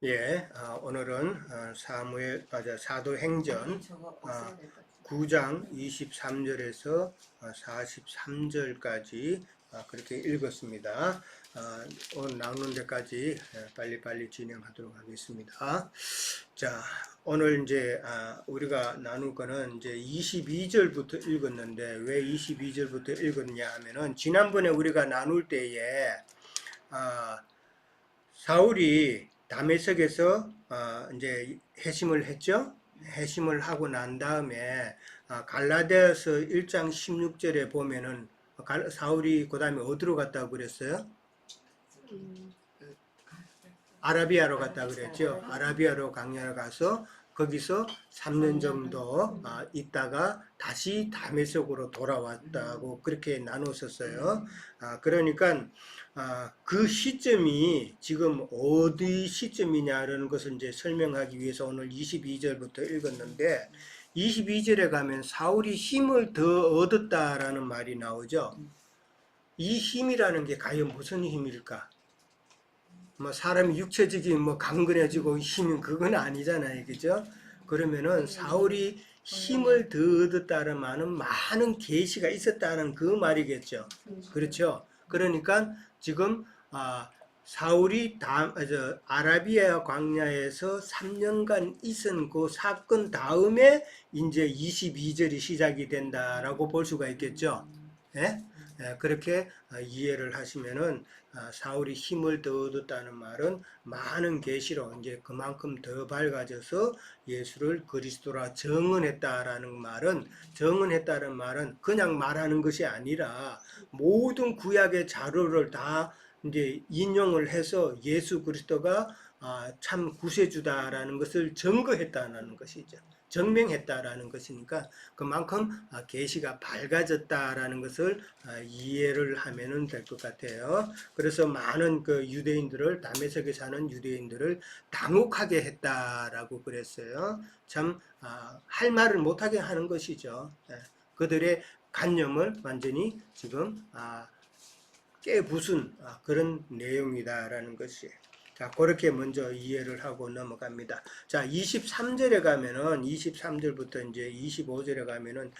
예, 오늘은 사도행전 저거 아, 없애야 될 것 같아요. 9장 23절에서 43절까지 그렇게 읽었습니다. 오늘 나오는 데까지 빨리빨리 진행하도록 하겠습니다. 자, 오늘 이제 우리가 나눌 거는 이제 22절부터 읽었는데 왜 22절부터 읽었냐 하면은 지난번에 우리가 나눌 때에 아, 사울이 다메섹에서 이제 회심을 했죠. 회심을 하고 난 다음에 갈라디아서 1장 16절에 보면은 사울이 그 다음에 어디로 갔다고 그랬어요? 아라비아로 갔다 그랬죠. 아라비아로 강야로 가서 거기서 3년 정도 있다가 다시 다메섹으로 돌아왔다고 그렇게 나눴었어요. 그러니까 그 시점이 지금 어디 시점이냐라는 것을 이제 설명하기 위해서 오늘 22절부터 읽었는데 22절에 가면 사울이 힘을 더 얻었다라는 말이 나오죠. 이 힘이라는 게 과연 무슨 힘일까? 뭐 사람이 육체적인 뭐 강건해지고 힘은 그건 아니잖아요, 그죠? 그러면은 사울이 힘을 더 얻었다는 말은 많은 계시가 있었다는 그 말이겠죠. 그렇죠? 그러니까 지금 사울이 아라비아 광야에서 3년간 있은 그 사건 다음에 이제 22절이 시작이 된다라고 볼 수가 있겠죠. 예? 그렇게 이해를 하시면은 사울이 힘을 더 얻었다는 말은 많은 계시로 이제 그만큼 더 밝아져서 예수를 그리스도라 정언했다는 말은 그냥 말하는 것이 아니라 모든 구약의 자료를 다 이제 인용을 해서 예수 그리스도가 참 구세주다라는 것을 증거했다는 것이죠. 증명했다라는 것이니까 그만큼 계시가 밝아졌다라는 것을 이해를 하면 될 것 같아요. 그래서 많은 그 유대인들을 다메섹에 사는 유대인들을 당혹하게 했다라고 그랬어요. 참 할 말을 못하게 하는 것이죠. 그들의 관념을 완전히 지금 깨부순 그런 내용이다라는 것이에요. 자, 그렇게 먼저 이해를 하고 넘어갑니다. 자, 23절에 가면은 23절부터 이제 25절에 가면은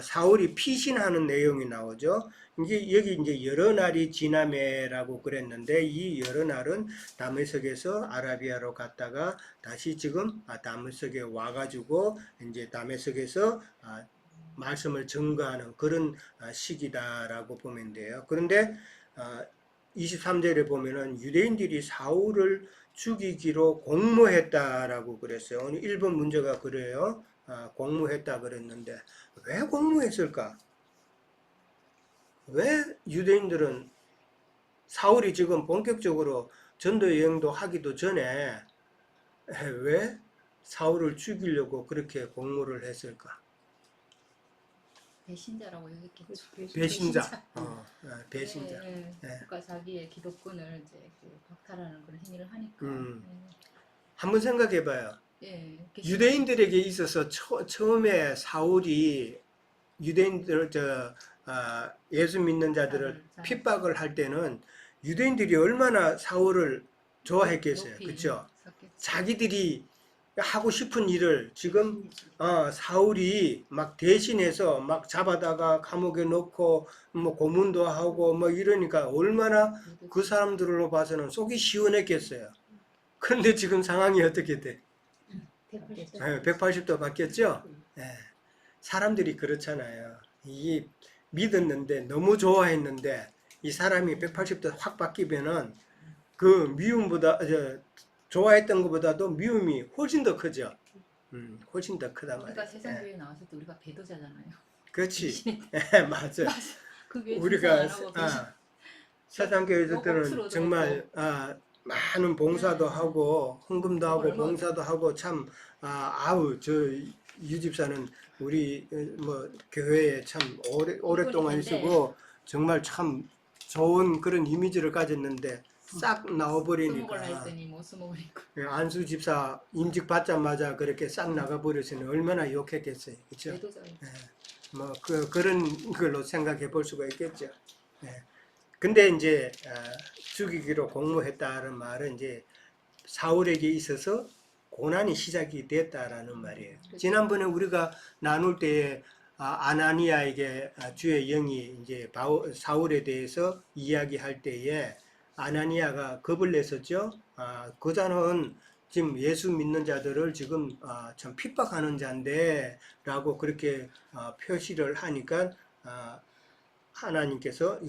사울이 피신하는 내용이 나오죠. 이제 여기 이제 여러 날이 지나매라고 그랬는데 이 여러 날은 다메섹에서 아라비아로 갔다가 다시 지금 다메섹에 와가지고 이제 다메섹에서 말씀을 증거하는 그런 시기다라고 보면 돼요. 그런데 23절에 보면은 유대인들이 사울을 죽이기로 공모했다라고 그랬어요. 오늘 1번 문제가 그래요. 공모했다 그랬는데 왜 공모했을까? 왜 유대인들은 사울이 지금 본격적으로 전도 여행도 하기도 전에 왜 사울을 죽이려고 그렇게 공모를 했을까? 배신자라고 여겼겠죠. 배신자. 배신자. 예, 예. 그러니까 자기의 기득권을 이제 그 박탈하는 그런 행위를 하니까. 음. 한번 생각해 봐요. 배신자. 유대인들에게 있어서 처음에 사울이 유대인들 예수 믿는 자들을 핍박을 할 때는 유대인들이 얼마나 사울을 좋아했겠어요. 그렇죠? 자기들이 하고 싶은 일을 지금 사울이 막 대신해서 막 잡아다가 감옥에 넣고 뭐 고문도 하고 뭐 이러니까 얼마나 그 사람들로 봐서는 속이 시원했겠어요. 그런데 지금 상황이 어떻게 돼? 180도 바뀌었죠? 네. 사람들이 그렇잖아요. 이 믿었는데 너무 좋아했는데 이 사람이 180도 확 바뀌면은 그 미움보다 좋아했던 것보다도 미움이 훨씬 더 크죠. 훨씬 더 크단 말이에요. 그러니까 세상 교회 나왔을 때 우리가 배도자잖아요. 그렇지. 맞아. 그 교회 우리가 칭찬 세상 교회들은 정말 많은 봉사도 하고 헌금도 하고 봉사도 하고 참 아우 저 유집사는 우리 뭐 교회에 참 오랫동안 있고 정말 참 좋은 그런 이미지를 가졌는데 싹 나와버리니까 안수 집사 임직 받자마자 그렇게 싹 나가버렸으니 얼마나 욕했겠어요, 그렇죠? 뭐 그런 걸로 생각해 볼 수가 있겠죠. 근데 이제 죽이기로 공모했다는 말은 이제 사울에게 있어서 고난이 시작이 됐다라는 말이에요. 지난번에 우리가 나눌 때에 아나니아에게 주의 영이 이제 사울에 대해서 이야기할 때에 아나니아가 겁을 냈었죠. 그자는 지금 예수 믿는 자들을 지금 참 핍박하는 자인데라고 그렇게 표시를 하니까 하나님께서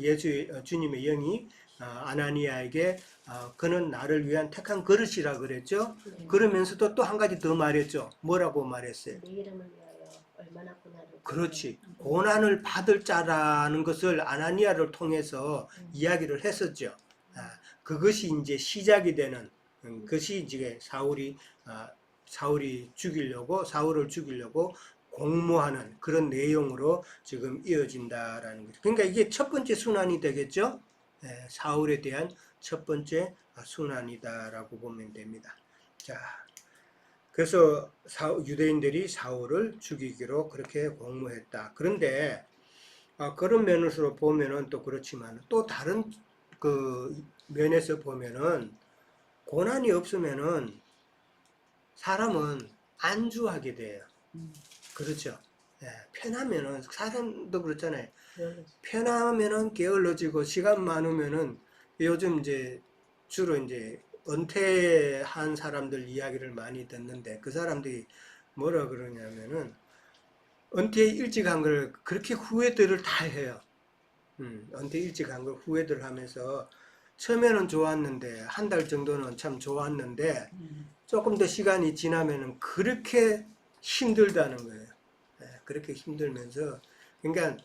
주님의 영이 아나니아에게 그는 나를 위한 택한 그릇이라 그랬죠. 그러면서도 또 한 가지 더 말했죠. 뭐라고 말했어요? 네 이름을 위하여 얼마나 고난을 그렇지. 고난을 받을 자라는 것을 아나니아를 통해서 이야기를 했었죠. 그것이 이제 시작이 되는 것이 이제 사울을 죽이려고 공모하는 그런 내용으로 지금 이어진다라는 거죠. 그러니까 이게 첫 번째 순환이 되겠죠. 사울에 대한 첫 번째 순환이다라고 보면 됩니다. 자, 그래서 유대인들이 사울을 죽이기로 그렇게 공모했다. 그런데 그런 면으로 보면은 또 그렇지만 또 다른 그 면에서 보면은 고난이 없으면은 사람은 안주하게 돼요. 그렇죠. 편하면은 사람도 그렇잖아요. 편하면은 게을러지고 시간 많으면은 요즘 이제 주로 이제 은퇴한 사람들 이야기를 많이 듣는데 그 사람들이 뭐라 그러냐면은 은퇴 일찍 한 걸 그렇게 후회들을 다 해요. 은퇴 일찍 한 걸 후회들 하면서 처음에는 좋았는데 한 달 정도는 참 좋았는데 조금 더 시간이 지나면은 그렇게 힘들다는 거예요. 그렇게 힘들면서 그러니까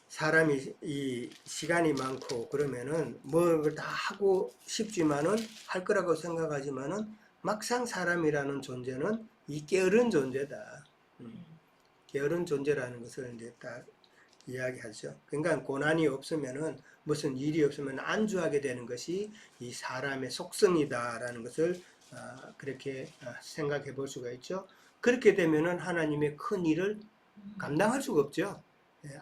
사람이 이 시간이 많고 그러면은 뭘 다 하고 싶지만은 할 거라고 생각하지만은 막상 사람이라는 존재는 이 게으른 존재다. 게으른 존재라는 것을 이제 딱 이야기하죠. 그러니까 고난이 없으면은 무슨 일이 없으면 안주하게 되는 것이 이 사람의 속성이다라는 것을 그렇게 생각해 볼 수가 있죠. 그렇게 되면은 하나님의 큰 일을 감당할 수가 없죠.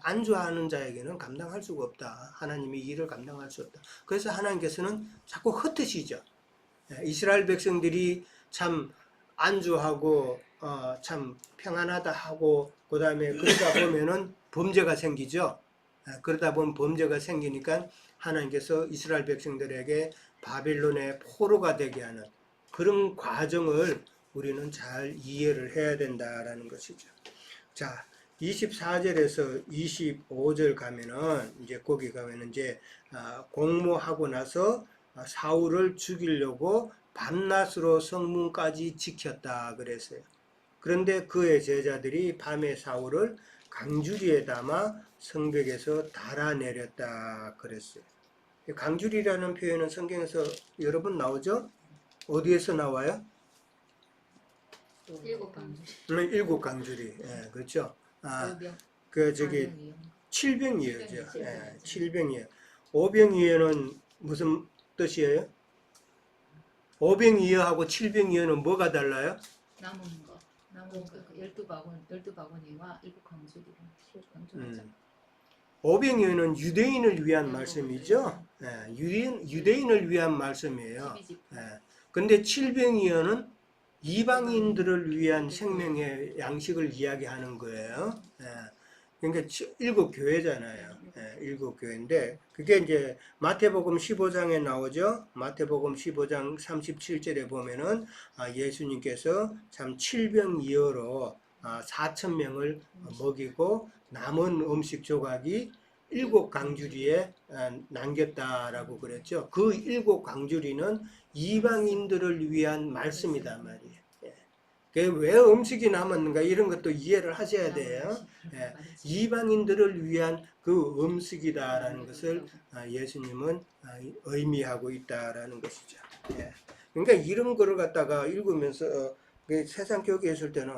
안주하는 자에게는 감당할 수가 없다. 하나님의 일을 감당할 수 없다. 그래서 하나님께서는 자꾸 흩으시죠. 이스라엘 백성들이 참 안주하고 참 평안하다 하고 그 다음에 그러다 보면은 범죄가 생기죠. 그러다 보면 범죄가 생기니까 하나님께서 이스라엘 백성들에게 바빌론의 포로가 되게 하는 그런 과정을 우리는 잘 이해를 해야 된다라는 것이죠. 자, 24절에서 25절 가면은 이제 거기 가면은 이제 공모하고 나서 사울을 죽이려고 밤낮으로 성문까지 지켰다 그랬어요. 그런데 그의 제자들이 밤에 사울을 강주리에 담아 성벽에서 달아내렸다 그랬어요. 강주리라는 표현은 성경에서 여러 번 나오죠? 어디에서 나와요? 일곱 강주. 일곱 강주리. 그렇죠. 그 저기 칠병이어죠. 칠병이어. 오병이어는 무슨 뜻이에요? 오병이어하고 칠병이어는 뭐가 달라요? 남은 거 12바구니와 일곱 강주리를 오병이어는 유대인을 위한 말씀이죠. 유대인을 위한 말씀이에요. 근데 칠병이어는 이방인들을 위한 생명의 양식을 이야기하는 거예요. 그러니까 일곱 교회잖아요. 일곱 교회인데 그게 이제 마태복음 15장에 나오죠. 마태복음 15장 37절에 보면은 예수님께서 참 칠병이어로 4,000명을 먹이고 남은 음식 조각이 일곱 강주리에 남겼다라고 그랬죠. 그 일곱 강주리는 이방인들을 위한 말씀이다 말이에요. 왜 음식이 남았는가 이런 것도 이해를 하셔야 돼요. 이방인들을 위한 그 음식이다라는 것을 예수님은 의미하고 있다라는 것이죠. 그러니까 이런 거를 갖다가 읽으면서 세상 교회에 있을 때는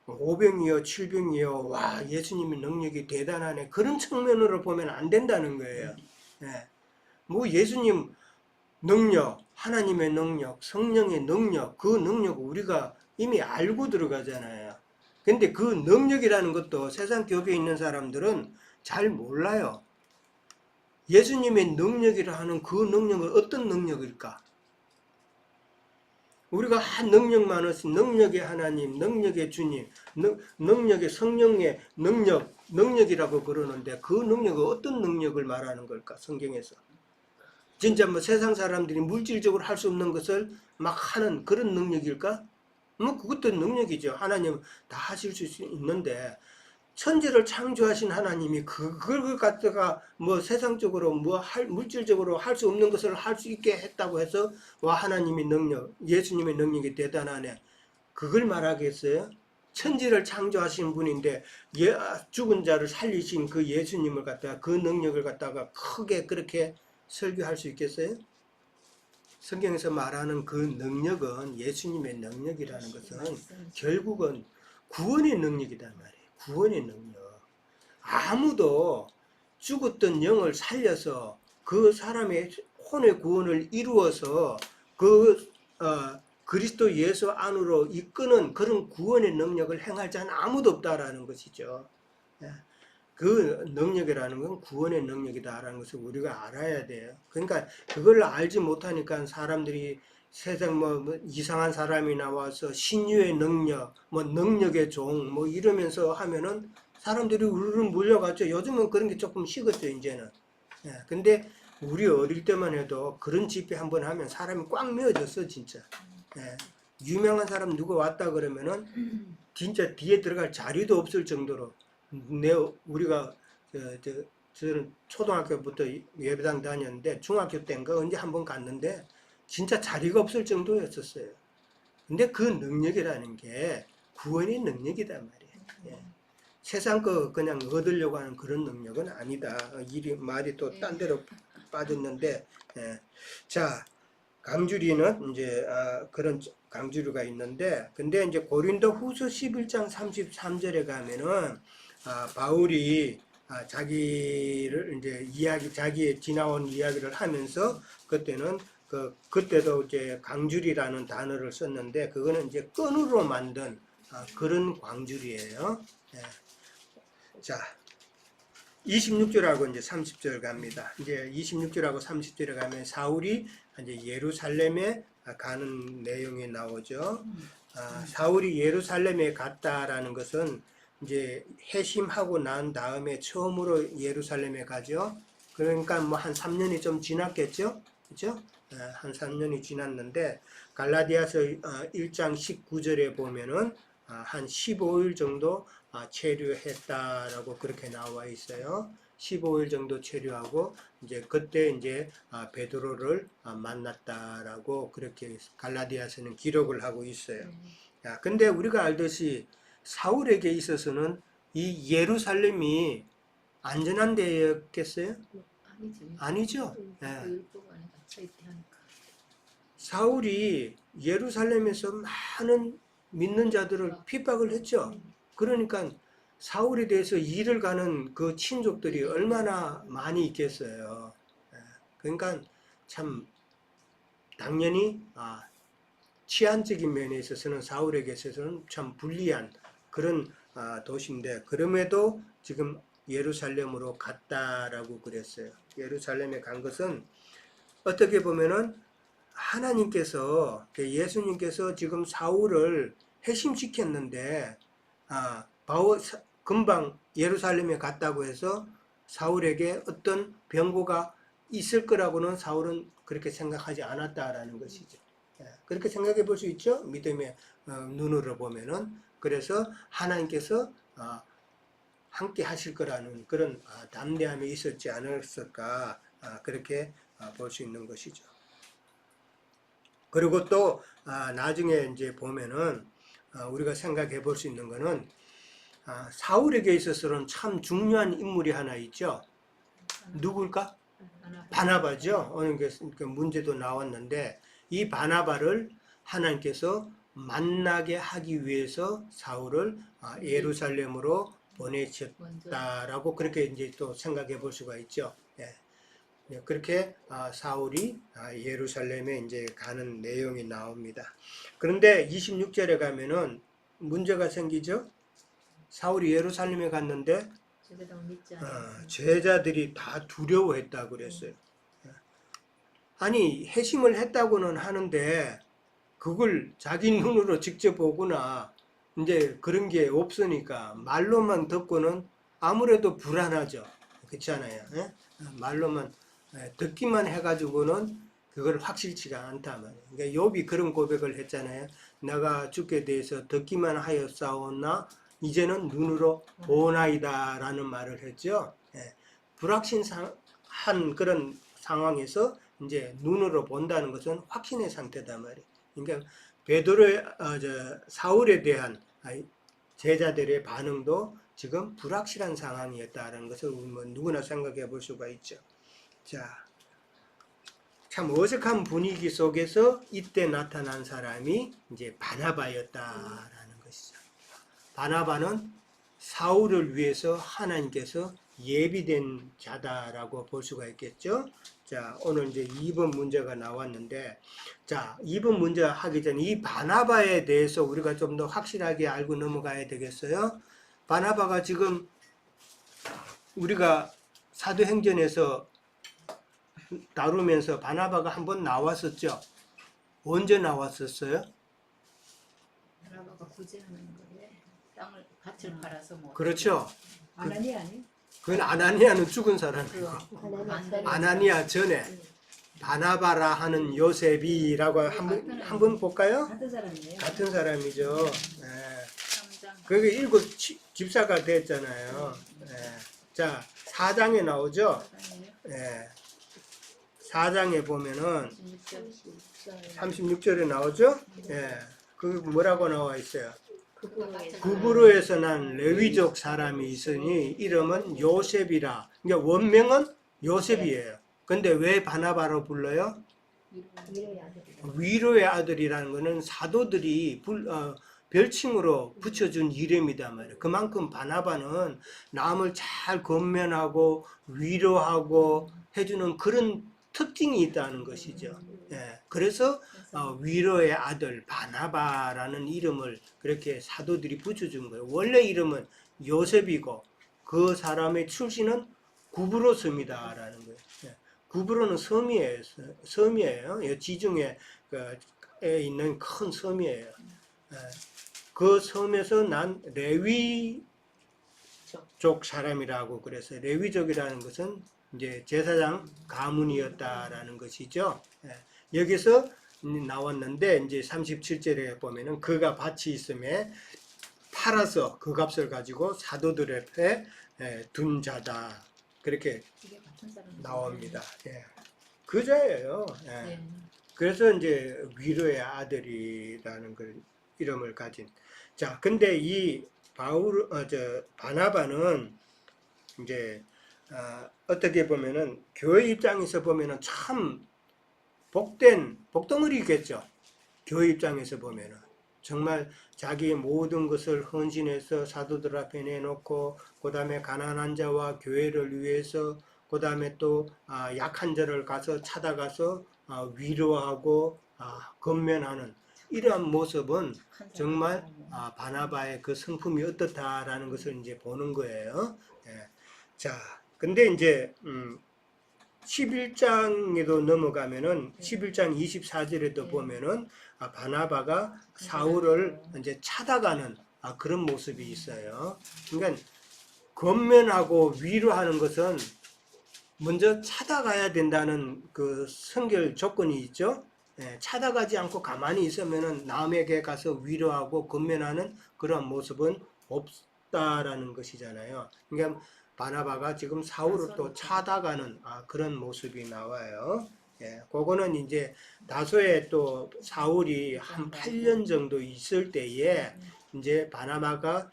오병이어 칠병이어 와 예수님의 능력이 대단하네 그런 측면으로 보면 안 된다는 거예요. 뭐 예수님 능력, 하나님의 능력, 성령의 능력, 그 능력을 우리가 이미 알고 들어가잖아요. 근데 그 능력이라는 것도 세상 교회에 있는 사람들은 잘 몰라요. 예수님의 능력이라 하는 그 능력은 어떤 능력일까? 우리가 한 능력 많으신 능력의 하나님, 능력의 주님, 능력의 성령의 능력이라고 그러는데 그 능력은 어떤 능력을 말하는 걸까? 성경에서. 진짜 뭐 세상 사람들이 물질적으로 할 수 없는 것을 막 하는 그런 능력일까? 뭐 그것도 능력이죠. 하나님은 다 하실 수 있는데 천지를 창조하신 하나님이 그걸 갖다가 뭐 세상적으로 물질적으로 할 수 없는 것을 할 수 있게 했다고 해서 와 하나님의 능력, 예수님의 능력이 대단하네. 그걸 말하겠어요? 천지를 창조하신 분인데 죽은 자를 살리신 그 예수님을 갖다가 그 능력을 갖다가 크게 그렇게 설교할 수 있겠어요? 성경에서 말하는 그 능력은 예수님의 능력이라는 것은 결국은 구원의 능력이란 말이에요. 구원의 능력. 아무도 죽었던 영을 살려서 그 사람의 혼의 구원을 이루어서 그리스도 예수 안으로 이끄는 그런 구원의 능력을 행할 자는 아무도 없다라는 것이죠. 그 능력이라는 건 구원의 능력이다라는 것을 우리가 알아야 돼요. 그러니까 그걸 알지 못하니까 사람들이 세상 뭐 이상한 사람이 나와서 신유의 능력, 뭐 능력의 종, 뭐 이러면서 하면은 사람들이 우르르 몰려갔죠. 요즘은 그런 게 조금 식었죠, 이제는. 근데 우리 어릴 때만 해도 그런 집회 한번 하면 사람이 꽉 메어졌어, 진짜. 유명한 사람 누가 왔다 그러면은 진짜 뒤에 들어갈 자리도 없을 정도로 우리가 저는 초등학교부터 예배당 다녔는데 중학교 때인가 언제 한번 갔는데 진짜 자리가 없을 정도였었어요. 근데 그 능력이라는 게 구원의 능력이단 말이에요. 세상 거 그냥 얻으려고 하는 그런 능력은 아니다. 말이 또 딴 데로 빠졌는데, 자, 강주리는 이제 그런 강주리가 있는데, 근데 이제 고린도 후서 11장 33절에 가면은 바울이 자기를 이제 자기의 지나온 이야기를 하면서 그때는 그때도 이제 강주리라는 단어를 썼는데 그거는 이제 끈으로 만든 그런 광주리예요. 자, 26절하고 이제 30절 갑니다. 이제 26절하고 30절에 가면 사울이 이제 예루살렘에 가는 내용이 나오죠. 사울이 예루살렘에 갔다라는 것은 이제 회심하고 난 다음에 처음으로 예루살렘에 가죠. 그러니까 뭐 한 3년이 좀 지났겠죠. 그렇죠? 한 3년이 지났는데 갈라디아서 1장 19절에 보면은 한 15일 정도 체류했다라고 그렇게 나와 있어요. 15일 정도 체류하고 이제 그때 이제 베드로를 만났다라고 그렇게 갈라디아서는 기록을 하고 있어요. 근데 우리가 알듯이 사울에게 있어서는 이 예루살렘이 안전한 데였겠어요? 아니죠. 사울이 예루살렘에서 많은 믿는 자들을 핍박을 했죠. 그러니까 사울에 대해서 일을 가는 그 친족들이 얼마나 많이 있겠어요. 그러니까 참 당연히 치안적인 면에 있어서는 사울에게 있어서는 참 불리한 그런 도시인데 그럼에도 지금 예루살렘으로 갔다라고 그랬어요. 예루살렘에 간 것은 어떻게 보면은 하나님께서 예수님께서 지금 사울을 회심시켰는데 금방 예루살렘에 갔다고 해서 사울에게 어떤 병고가 있을 거라고는 사울은 그렇게 생각하지 않았다라는 것이죠. 그렇게 생각해 볼 수 있죠. 믿음의 눈으로 보면은. 그래서 하나님께서 함께 하실 거라는 그런 담대함이 있었지 않았을까 그렇게 볼 수 있는 것이죠. 그리고 또 나중에 이제 보면은 우리가 생각해 볼 수 있는 거는 사울에게 있어서는 참 중요한 인물이 하나 있죠. 누굴까? 바나바죠. 오늘 그 문제도 나왔는데 이 바나바를 하나님께서 만나게 하기 위해서 사울을 예루살렘으로 보내셨다라고 그렇게 이제 또 생각해 볼 수가 있죠. 그렇게 사울이 예루살렘에 이제 가는 내용이 나옵니다. 그런데 26절에 가면은 문제가 생기죠. 사울이 예루살렘에 갔는데 제자들이 다 두려워했다고 그랬어요. 아니 회심을 했다고는 하는데 그걸 자기 눈으로 직접 보거나 이제 그런 게 없으니까 말로만 듣고는 아무래도 불안하죠. 그렇잖아요. 예? 말로만 듣기만 해가지고는 그걸 확실치가 않다 말이에요. 그러니까 욥이 그런 고백을 했잖아요. 내가 주께 대해서 듣기만 하였사오나 이제는 눈으로 보나이다라는 말을 했죠. 예. 불확신한 그런 상황에서 이제 눈으로 본다는 것은 확신의 상태다 말이에요. 그러니까 베드로의 사울에 대한 제자들의 반응도 지금 불확실한 상황이었다는 것을 뭐 누구나 생각해 볼 수가 있죠. 자, 참 어색한 분위기 속에서 이때 나타난 사람이 이제 바나바였다라는 것이죠. 바나바는 사울을 위해서 하나님께서 예비된 자다라고 볼 수가 있겠죠. 자, 오늘 이제 2번 문제가 나왔는데, 자, 2번 문제 하기 전에 이 바나바에 대해서 우리가 좀 더 확실하게 알고 넘어가야 되겠어요. 바나바가 지금 우리가 사도행전에서 다루면서 바나바가 한번 나왔었죠. 언제 나왔었어요? 바나바가 구제하는 거에 땅을 밭을 팔아서 뭐 그렇죠. 아나니아 아니? 그건 아나니아는 죽은 사람이고 그 아나니아 전에 바나바라 하는 요셉이라고 한번 볼까요? 같은 사람이에요. 같은 사람이죠. 예. 3장 그게 일곱 집사가 됐잖아요. 예. 자, 4장에 나오죠. 4장이에요. 예. 4장에 보면은 36절 36절에 나오죠. 예. 그 뭐라고 나와 있어요? 그거에 구브로에서 난 레위족 사람이 있으니 이름은 요셉이라. 그러니까 원명은 요셉이에요. 근데 왜 바나바로 불러요? 위로의 아들이다. 위로의 아들이라는 것은 사도들이 별칭으로 붙여준 이름이다 말이에요. 그만큼 바나바는 남을 잘 건면하고 위로하고 해주는 그런 특징이 있다는 것이죠. 예, 그래서 위로의 아들 바나바라는 이름을 그렇게 사도들이 붙여준 거예요. 원래 이름은 요셉이고 그 사람의 출신은 구브로 섬이다라는 거예요. 예, 구브로는 섬이에요. 섬이에요. 지중해 에 있는 큰 섬이에요. 예, 그 섬에서 난 레위족 사람이라고 그래서 레위족이라는 것은 이제 제사장 가문이었다라는 것이죠. 예, 여기서 나왔는데 이제 37절에 보면은 그가 밭이 있음에 팔아서 그 값을 가지고 사도들 앞에 둔 자다. 그렇게 이게 같은 사람 나옵니다. 예. 그자예요. 예. 네. 그래서 이제 위로의 아들이라는 그 이름을 가진. 자, 근데 이 바나바는 이제 어떻게 보면은 교회 입장에서 보면은 참 복덩어리겠죠. 교회 입장에서 보면은 정말 자기의 모든 것을 헌신해서 사도들 앞에 내놓고 그 다음에 가난한 자와 교회를 위해서 그 다음에 또 약한 자를 가서 찾아가서 위로하고 건면하는 이러한 모습은 정말 바나바의 그 성품이 어떻다라는 것을 이제 보는 거예요. 예. 자, 근데 이제 11장에도 넘어가면은 11장 24절에도 보면은 바나바가 사울을 이제 찾아가는 그런 모습이 있어요. 그러니까 건면하고 위로하는 것은 먼저 찾아가야 된다는 그 선결 조건이 있죠. 예, 찾아가지 않고 가만히 있으면은 남에게 가서 위로하고 건면하는 그런 모습은 없다라는 것이잖아요. 그러니까 바나바가 지금 사울을 또 찾아가는 그런 모습이 나와요. 예, 그거는 이제 다소에 또 사울이 한 8년 정도 있을 때에 이제 바나바가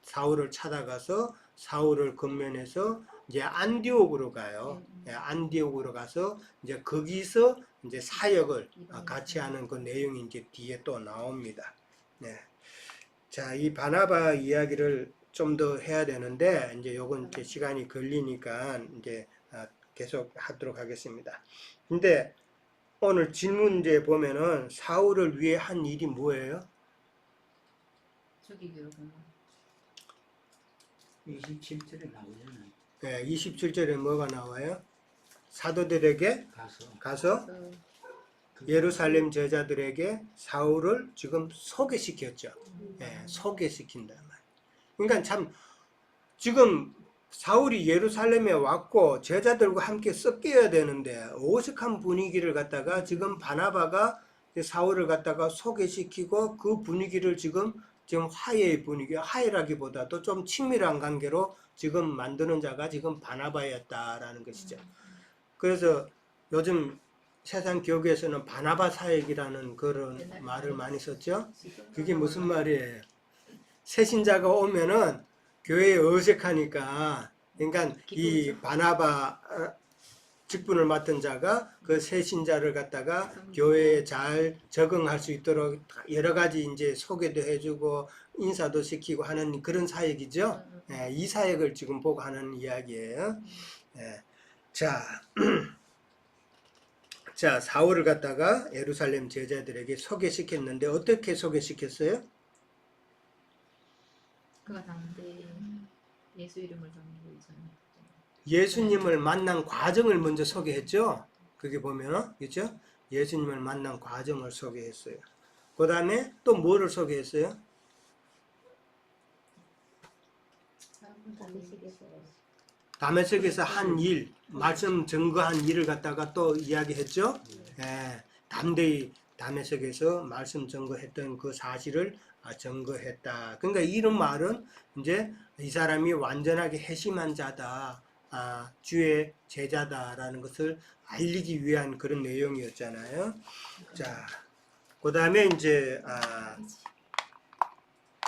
사울을 찾아가서 사울을 건면해서 이제 안디옥으로 가요. 예, 안디옥으로 가서 이제 거기서 이제 사역을 같이 하는 그 내용이 이제 뒤에 또 나옵니다. 네. 자, 이 바나바 이야기를 좀 더 해야 되는데 이제 요건 이제 시간이 걸리니까 이제 계속 하도록 하겠습니다. 근데 오늘 질문제 보면은 사울을 위해 한 일이 뭐예요? 죽이기로 27절에 나오잖아요. 네, 27절에 뭐가 나와요? 사도들에게 가서 가서 예루살렘 제자들에게 사울을 지금 소개시켰죠. 예, 소개시킨단 말이에요. 그러니까 참 지금 사울이 예루살렘에 왔고 제자들과 함께 섞여야 되는데 어색한 분위기를 갖다가 지금 바나바가 사울을 갖다가 소개시키고 그 분위기를 지금 화해의 분위기, 화해라기보다도 좀 친밀한 관계로 지금 만드는 자가 지금 바나바였다라는 것이죠. 그래서 요즘 세상 교회에서는 바나바 사역이라는 그런 말을 많이 썼죠. 그게 무슨 말이에요? 새신자가 오면은 교회에 어색하니까, 그러니까 이 바나바 직분을 맡은 자가 그 새신자를 갖다가 교회에 잘 적응할 수 있도록 여러 가지 이제 소개도 해주고 인사도 시키고 하는 그런 사역이죠. 예, 이 사역을 지금 보고 하는 이야기예요. 예. 자, 자, 사울을 갖다가 예루살렘 제자들에게 소개시켰는데 어떻게 소개시켰어요? 그가 당대 예수 이름을 전하기 전에 예수님을 만난 과정을 먼저 소개했죠. 그게 보면, 그렇죠? 예수님을 만난 과정을 소개했어요. 그 다음에 또 뭐를 소개했어요? 다메섹에서 한 일, 말씀 증거한 일을 갖다가 또 이야기했죠. 예, 담대히 다메섹에서 말씀 증거했던 그 사실을 증거했다. 그러니까 이런 말은 이제 이 사람이 완전하게 회심한 자다, 주의 제자다라는 것을 알리기 위한 그런 내용이었잖아요. 자, 그 다음에 이제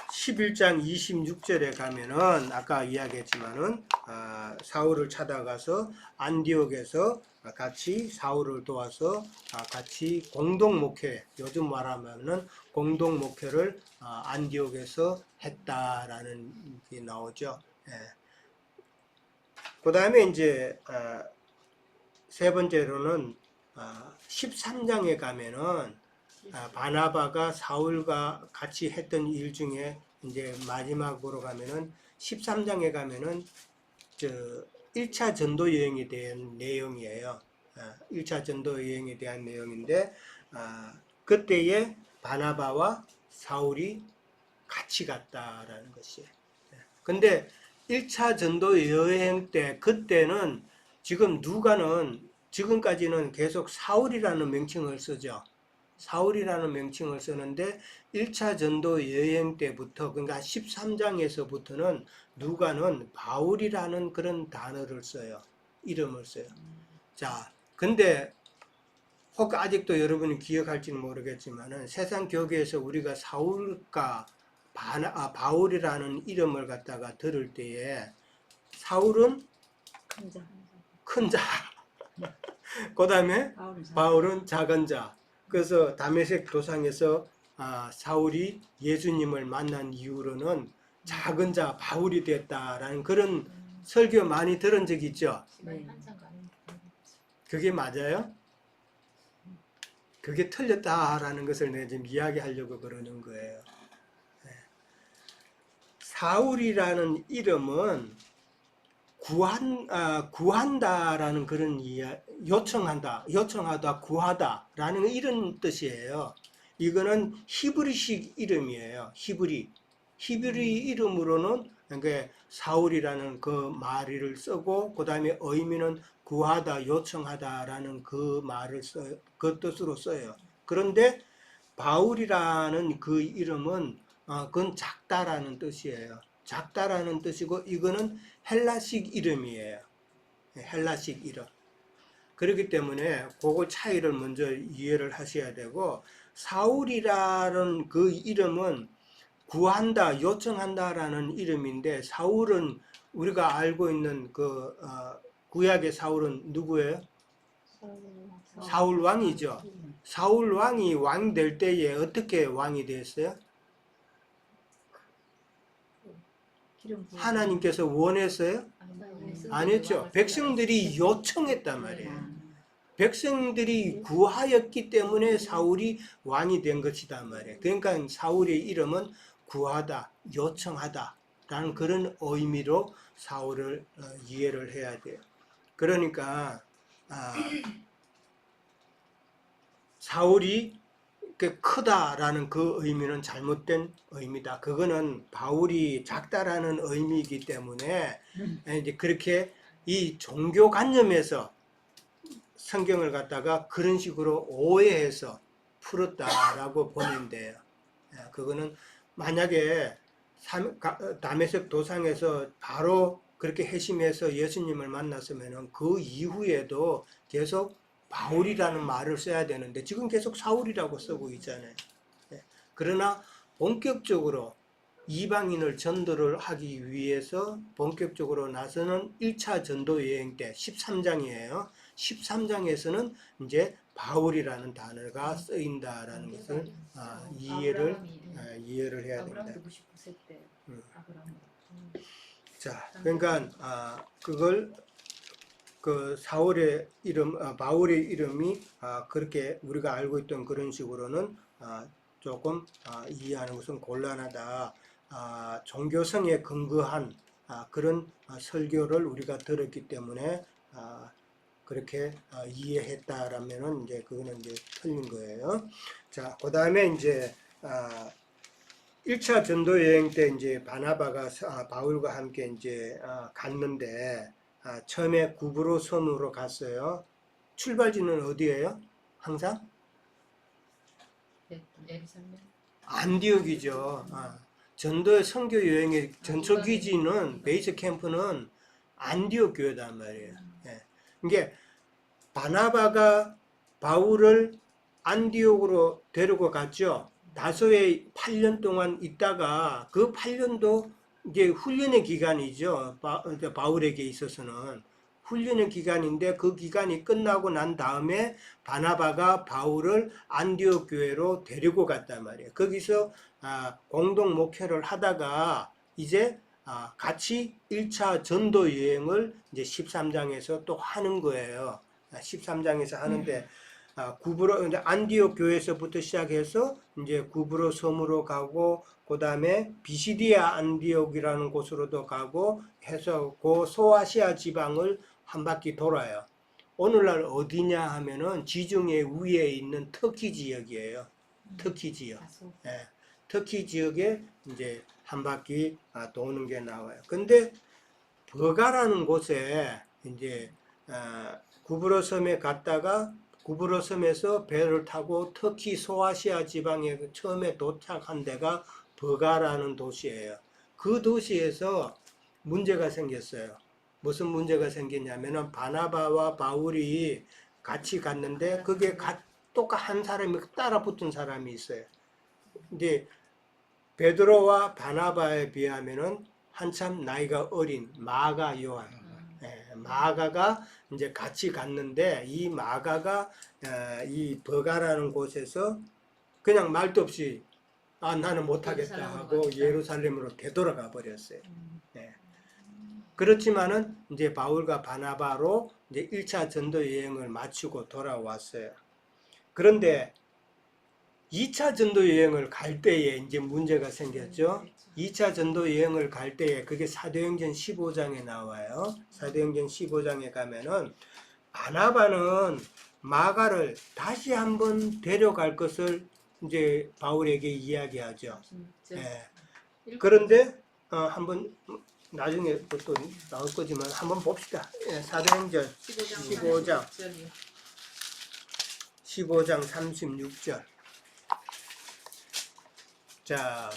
11장 26절에 가면은 아까 이야기했지만은 사울을 찾아가서 안디옥에서 같이 사울을 도와서 같이 공동 목회, 요즘 말하면은 공동 목회를 안디옥에서 했다라는 게 나오죠. 예. 그 다음에 이제 세 번째로는 13장에 가면은 바나바가 사울과 같이 했던 일 중에 이제 마지막으로 가면은 13장에 가면은 1차 전도 여행에 대한 내용이에요. 1차 전도 여행에 대한 내용인데 그때에 바나바와 사울이 같이 갔다라는 것이에요. 근데 1차 전도 여행 때 그때는 지금 누가는 지금까지는 계속 사울이라는 명칭을 쓰죠. 사울이라는 명칭을 쓰는데 1차 전도 여행 때부터 그러니까 13장에서부터는 누가는 바울이라는 그런 단어를 써요. 이름을 써요. 자, 근데 혹 아직도 여러분이 기억할지는 모르겠지만은 세상 교계에서 우리가 사울과 바울이라는 이름을 갖다가 들을 때에 사울은 큰 자, 그 다음에 바울은 작은 자. 그래서 다메섹 도상에서 사울이 예수님을 만난 이후로는 작은 자 바울이 됐다라는 그런 설교 많이 들은 적 있죠? 네. 그게 맞아요? 그게 틀렸다라는 것을 내가 지금 이야기하려고 그러는 거예요. 사울이라는 이름은 구한다라는 그런 요청하다, 구하다라는 이런 뜻이에요. 이거는 히브리식 이름이에요. 히브리 이름으로는 그러니까 사울이라는 그 말을 쓰고 그 다음에 의미는 구하다, 요청하다라는 그 말을 써요. 그 뜻으로 써요. 그런데 바울이라는 그 이름은 그건 작다라는 뜻이에요. 작다라는 뜻이고 이거는 헬라식 이름이에요. 헬라식 이름. 그렇기 때문에 그거 차이를 먼저 이해를 하셔야 되고 사울이라는 그 이름은 구한다, 요청한다라는 이름인데 사울은 우리가 알고 있는 그 구약의 사울은 누구예요? 사울 왕이죠. 사울 왕이 왕 될 때에 어떻게 왕이 됐어요? 하나님께서 원했어요? 안 했죠. 백성들이 요청했단 말이에요. 백성들이 구하였기 때문에 사울이 왕이 된 것이다 말이에요. 그러니까 사울의 이름은 구하다, 요청하다 라는 그런 의미로 사울을 이해를 해야 돼요. 그러니까 사울이 크다라는 그 의미는 잘못된 의미다. 그거는 바울이 작다라는 의미이기 때문에 이제 그렇게 이 종교관념에서 성경을 갖다가 그런 식으로 오해해서 풀었다라고 보면 돼요. 그거는 만약에 다메섹 도상에서 바로 그렇게 회심해서 예수님을 만났으면 그 이후에도 계속 바울이라는 말을 써야 되는데 지금 계속 사울이라고 쓰고 있잖아요. 그러나 본격적으로 이방인을 전도를 하기 위해서 본격적으로 나서는 1차 전도 여행 때 13장이에요. 13장에서는 이제 바울이라는 단어가 쓰인다라는 것을 이해를 해야 됩니다. 아브라함도 99세 때 아브라함. 자, 그러니까 그걸 그 사울의 이름, 바울의 이름이 그렇게 우리가 알고 있던 그런 식으로는 조금 이해하는 것은 곤란하다. 종교성에 근거한 그런 설교를 우리가 들었기 때문에 그렇게 이해했다라면은 이제 그거는 이제 틀린 거예요. 자, 그 다음에 이제 1차 전도 여행 때 이제 바나바가 바울과 함께 이제 갔는데 처음에 구브로 섬으로 갔어요. 출발지는 어디예요? 항상 예루살렘. 안디옥이죠. 전도의 선교 여행의 전초 기지는 베이스 캠프는 안디옥 교회단 말이에요. 이게 바나바가 바울을 안디옥으로 데리고 갔죠. 다소에 8년 동안 있다가 그 8년도 이제 훈련의 기간이죠. 바울에게 있어서는 훈련의 기간인데 그 기간이 끝나고 난 다음에 바나바가 바울을 안디옥 교회로 데리고 갔단 말이에요. 거기서 공동 목회를 하다가 이제 같이 1차 전도 여행을 이제 13장에서 또 하는 거예요. 13장에서 하는데 구브로 이제 안디옥 교회에서부터 시작해서 이제 구브로 섬으로 가고 그 다음에 비시디아 안디옥이라는 곳으로도 가고 해서 그 소아시아 지방을 한 바퀴 돌아요. 오늘날 어디냐 하면은 지중해 위에 있는 터키 지역이에요. 터키 지역. 터키 지역에 이제 한 바퀴 도는 게 나와요. 근데 버가라는 곳에 이제 구브로 섬에 갔다가 구브로 섬에서 배를 타고 터키 소아시아 지방에 처음에 도착한 데가 버가라는 도시예요. 그 도시에서 문제가 생겼어요. 무슨 문제가 생겼냐면은 바나바와 바울이 같이 갔는데 그게 똑같은 사람이 따라 붙은 사람이 있어요. 이제 베드로와 바나바에 비하면은 한참 나이가 어린 마가 요한, 마가가 이제 같이 갔는데 이 마가가 이 버가라는 곳에서 그냥 말도 없이 나는 못하겠다 하고 예루살렘으로 되돌아가 버렸어요. 그렇지만은 이제 바울과 바나바로 이제 1차 전도 여행을 마치고 돌아왔어요. 그런데 2차 전도 여행을 갈 때에 이제 문제가 생겼죠. 2차 전도 여행을 갈 때에 그게 사도행전 15장에 나와요. 사도행전 15장에 가면은 바나바는 마가를 다시 한번 데려갈 것을 이제 바울에게 이야기하죠. 그런데 한번 나중에 또 나올 거지만 한번 봅시다. 사도행전 15장 36절. 자,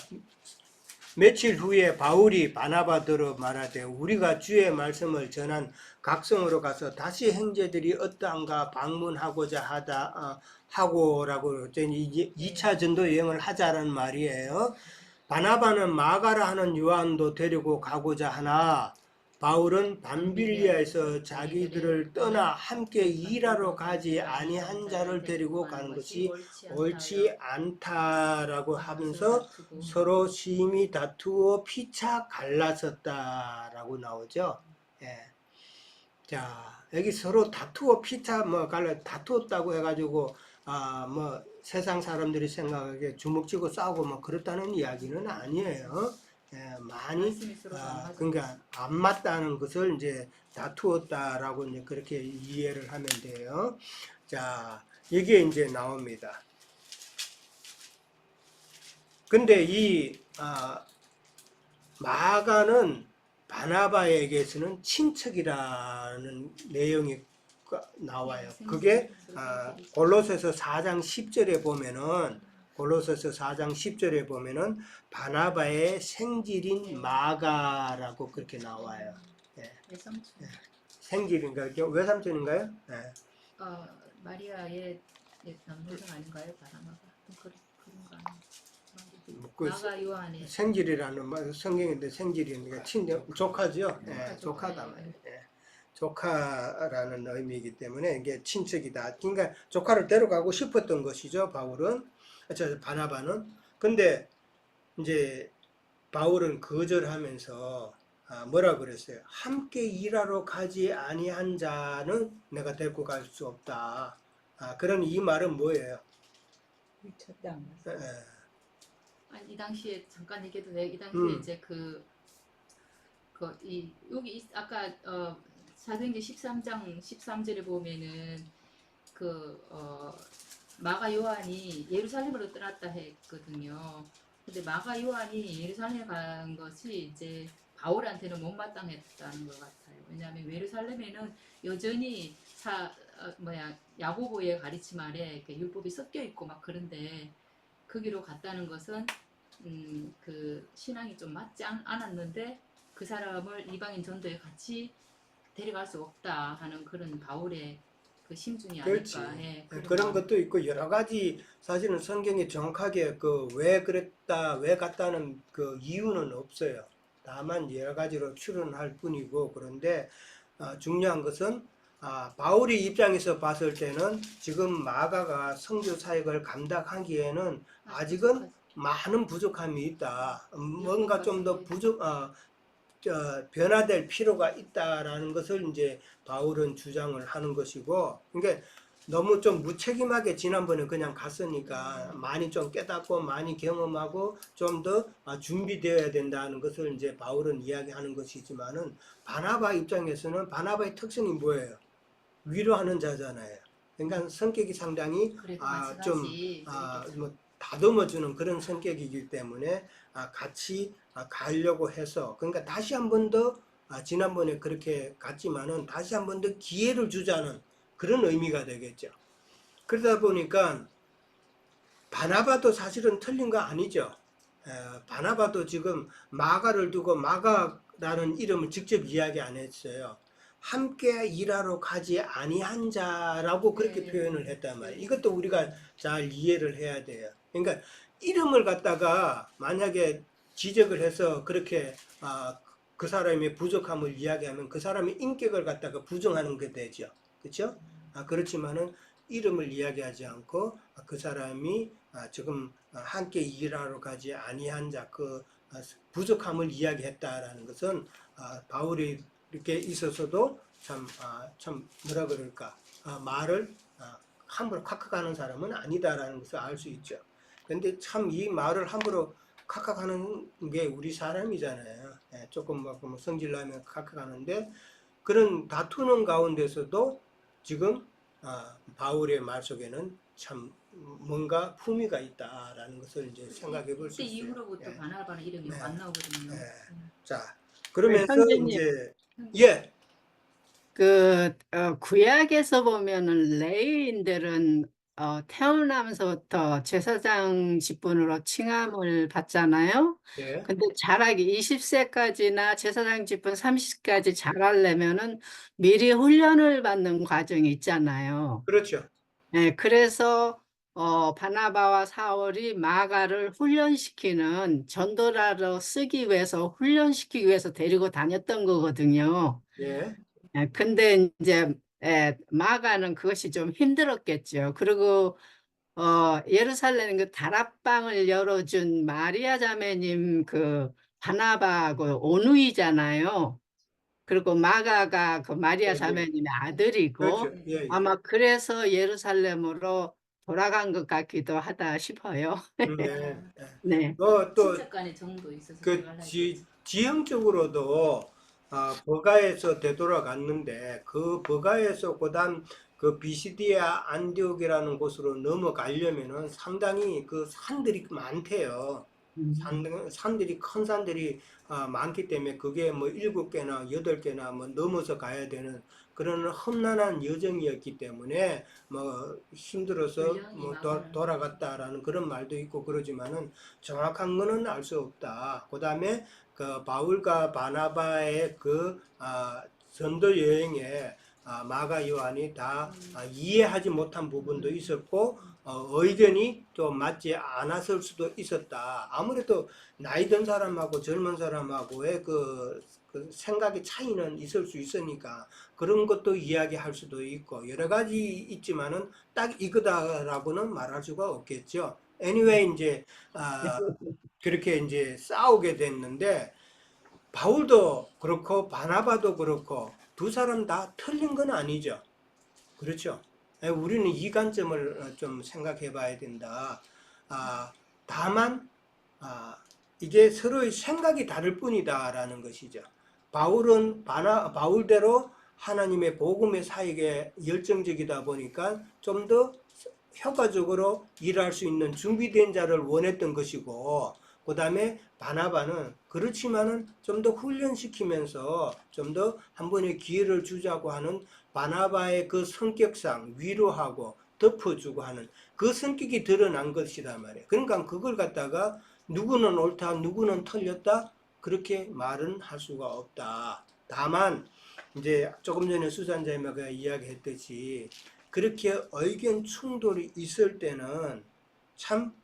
며칠 후에 바울이 바나바더러 말하되 우리가 주의 말씀을 전한 각성으로 가서 다시 형제들이 어떠한가 방문하고자 하고라고 이제 2차 전도 여행을 하자는 말이에요. 바나바는 마가라 하는 요한도 데리고 가고자 하나 바울은 밤빌리아에서 자기들을 떠나 함께 일하러 가지 아니한 자를 데리고 가는 것이 옳지 않다라고 하면서 서로 심히 다투어 피차 갈라섰다라고 나오죠. 자, 여기 서로 다투어 피차 다투었다고 해가지고 뭐 세상 사람들이 생각하기에 주먹쥐고 싸우고 그렇다는 이야기는 아니에요. 많이 그러니까 안 맞다는 것을 이제 다투었다라고 이제 그렇게 이해를 하면 돼요. 자, 이게 이제 나옵니다. 근데 이 마가는 바나바에게서는 친척이라는 내용이 나와요. 그게 골로새서 4장 10절에 보면은 바나바의 생질인 마가라고 그렇게 나와요. 예. 외삼촌. 생질인가요? 외삼촌인가요? 예. 마리아의 남동생 아닌가요? 바나바가 그런가 그 마가 요한의 생질이라는 성경인데 생질이니까 친정 조카죠. 예, 조카다 말이에요. 예. 조카라는 의미이기 때문에 이게 친척이다. 그러니까 조카를 데려가고 싶었던 것이죠. 바나바는. 근데 이제 바울은 거절하면서 뭐라 그랬어요? 함께 일하러 가지 아니한 자는 내가 데리고 갈 수 없다. 그런 이 말은 뭐예요? 미쳤다. 예, 아니 이 당시에 잠깐 얘기해도 돼요. 이 당시에 이제 여기 아까 사도행전 13장 13절에 보면은 마가 요한이 예루살렘으로 떠났다 했거든요. 근데 마가 요한이 예루살렘에 간 것이 이제 바울한테는 못마땅했다는 것 같아요. 왜냐하면 예루살렘에는 여전히 야고보의 가르침 아래 율법이 섞여 있고 막 그런데 거기로 갔다는 것은 그 신앙이 좀 맞지 않았는데 그 사람을 이방인 전도에 같이 데려갈 수 없다 하는 그런 바울의 그 심중이 그렇지. 아닐까. 예, 그런 것도 있고 여러 가지 사실은 성경이 정확하게 왜 그랬다, 왜 갔다는 그 이유는 없어요. 다만 여러 가지로 추론할 뿐이고 그런데 중요한 것은 바울의 입장에서 봤을 때는 지금 마가가 선교 사역을 감당하기에는 아직은 많은 부족함이 있다. 뭔가 좀 더 변화될 필요가 있다라는 것을 이제 바울은 주장을 하는 것이고, 그러니까 너무 좀 무책임하게 지난번에 그냥 갔으니까 많이 좀 깨닫고 많이 경험하고 좀 더 준비되어야 된다는 것을 이제 바울은 이야기하는 것이지만은 바나바 입장에서는 바나바의 특성이 뭐예요? 위로하는 자잖아요. 그러니까 성격이 상당히 그래도 좀 뭐 다듬어주는 그런 성격이기 때문에 같이 가려고 해서 그러니까 다시 한 번 더 지난번에 그렇게 갔지만은 다시 한 번 더 기회를 주자는 그런 의미가 되겠죠. 그러다 보니까 바나바도 사실은 틀린 거 아니죠. 바나바도 지금 마가를 두고 마가라는 이름을 직접 이야기 안 했어요. 함께 일하러 가지 아니한 자라고 그렇게 표현을 했단 말이에요. 이것도 우리가 잘 이해를 해야 돼요. 그러니까 이름을 갖다가 만약에 지적을 해서 그렇게 그 사람의 부족함을 이야기하면 그 사람의 인격을 갖다가 부정하는 게 되죠. 그렇죠? 그렇지만은 이름을 이야기하지 않고 그 사람이 지금 함께 일하러 가지 아니한 자 그 부족함을 이야기했다라는 것은 바울이 이렇게 있어서도 참 뭐라 그럴까 말을 함부로 kak하는 사람은 아니다라는 것을 알 수 있죠. 근데 참 이 말을 함부로 kak하는 게 우리 사람이잖아요. 조금 뭐 성질 나면 kak하는데 그런 다투는 가운데서도 지금 바울의 말 속에는 참 뭔가 품위가 있다라는 것을 이제 생각해 볼 수 그때 있어요. 이후로부터 바나바는 이름이 안 나오거든요. 자, 그러면서 형제님. 이제 구약에서 보면은 레위인들은 태어나면서부터 제사장 직분으로 칭함을 받잖아요. 예, 근데 자라기 20세까지나 제사장 직분 30까지 자라려면은 미리 훈련을 받는 과정이 있잖아요. 그렇죠. 네, 그래서 바나바와 사울이 마가를 훈련시키는 전도자로 쓰기 위해서 훈련시키기 위해서 데리고 다녔던 거거든요. 예, 근데 이제 마가는 그것이 좀 힘들었겠죠. 그리고 예루살렘 그 다락방을 열어준 마리아 자매님 그 바나바하고 오누이잖아요. 그리고 마가가 그 마리아 예, 자매님의 아들이고 그렇죠. 예, 예. 아마 그래서 예루살렘으로 돌아간 것 같기도 하다 싶어요. 예. 네. 또 친척 간의 정도 있어서 그 들어가려 했겠지. 지형적으로도 버가에서 되돌아갔는데 그 버가에서 그다음 그 비시디아 안디옥이라는 곳으로 넘어가려면은 상당히 그 산들이 많대요. 산들이 큰 산들이 많기 때문에 그게 뭐 7개나 8개나 뭐 넘어서 가야 되는 그런 험난한 여정이었기 때문에 뭐 힘들어서 훈련이 뭐 많은. 돌아갔다라는 그런 말도 있고 그러지만은 정확한 거는 알 수 없다. 그다음에 그 바울과 바나바의 그 전도 여행에 마가 요한이 다 이해하지 못한 부분도 있었고 의견이 또 맞지 않았을 수도 있었다. 아무래도 나이 든 사람하고 젊은 사람하고의 그 생각의 차이는 있을 수 있으니까 그런 것도 이야기할 수도 있고 여러 가지 있지만은 딱 이거다라고는 말할 수가 없겠죠. Anyway 이제 그렇게 이제 싸우게 됐는데 바울도 그렇고 바나바도 그렇고 두 사람 다 틀린 건 아니죠. 그렇죠. 우리는 이 관점을 좀 생각해 봐야 된다. 다만 이게 서로의 생각이 다를 뿐이다라는 것이죠. 바울은 바울대로 하나님의 복음의 사역에 열정적이다 보니까 좀 더 효과적으로 일할 수 있는 준비된 자를 원했던 것이고, 그 다음에 바나바는 그렇지만은 좀 더 훈련시키면서 좀 더 한 번의 기회를 주자고 하는 바나바의 그 성격상 위로하고 덮어주고 하는 그 성격이 드러난 것이란 말이에요. 그러니까 그걸 갖다가 누구는 옳다, 누구는 틀렸다 그렇게 말은 할 수가 없다. 다만 이제 조금 전에 수산자매가 이야기했듯이 그렇게 의견 충돌이 있을 때는 참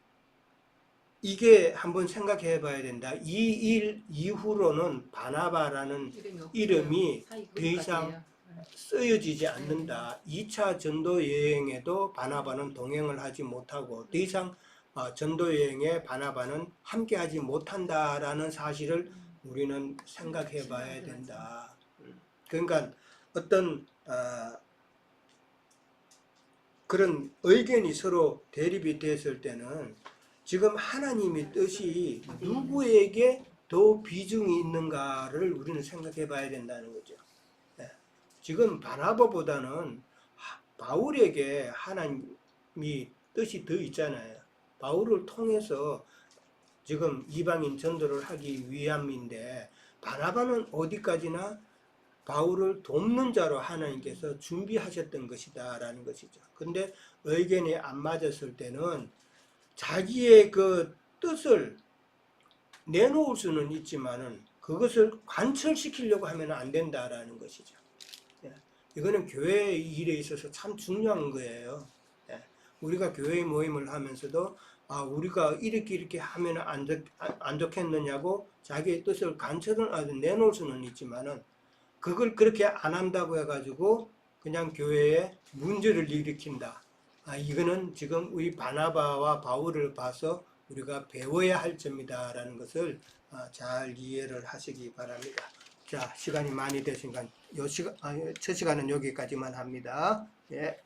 이게 한번 생각해 봐야 된다. 이 일 이후로는 바나바라는 이름이 더 이상 쓰여지지 않는다. 2차 전도 여행에도 바나바는 동행을 하지 못하고 더 이상 전도 여행에 바나바는 함께 하지 못한다라는 사실을 우리는 생각해 봐야 된다. 그러니까 어떤 그런 의견이 서로 대립이 됐을 때는 지금 하나님의 뜻이 누구에게 더 비중이 있는가를 우리는 생각해 봐야 된다는 거죠. 지금 바나바보다는 바울에게 하나님이 뜻이 더 있잖아요. 바울을 통해서 지금 이방인 전도를 하기 위함인데 바나바는 어디까지나 바울을 돕는 자로 하나님께서 준비하셨던 것이다 라는 것이죠. 근데 의견이 안 맞았을 때는 자기의 그 뜻을 내놓을 수는 있지만은 그것을 관철시키려고 하면 안 된다라는 것이죠. 이거는 교회 일에 있어서 참 중요한 거예요. 우리가 교회 모임을 하면서도 우리가 이렇게 하면 안 좋겠느냐고 자기의 뜻을 관철을 내놓을 수는 있지만은 그걸 그렇게 안 한다고 해가지고 그냥 교회에 문제를 일으킨다. 이거는 지금 우리 바나바와 바울을 봐서 우리가 배워야 할 점이다라는 것을 잘 이해를 하시기 바랍니다. 자, 시간이 많이 됐으니까 첫 시간은 여기까지만 합니다. 예.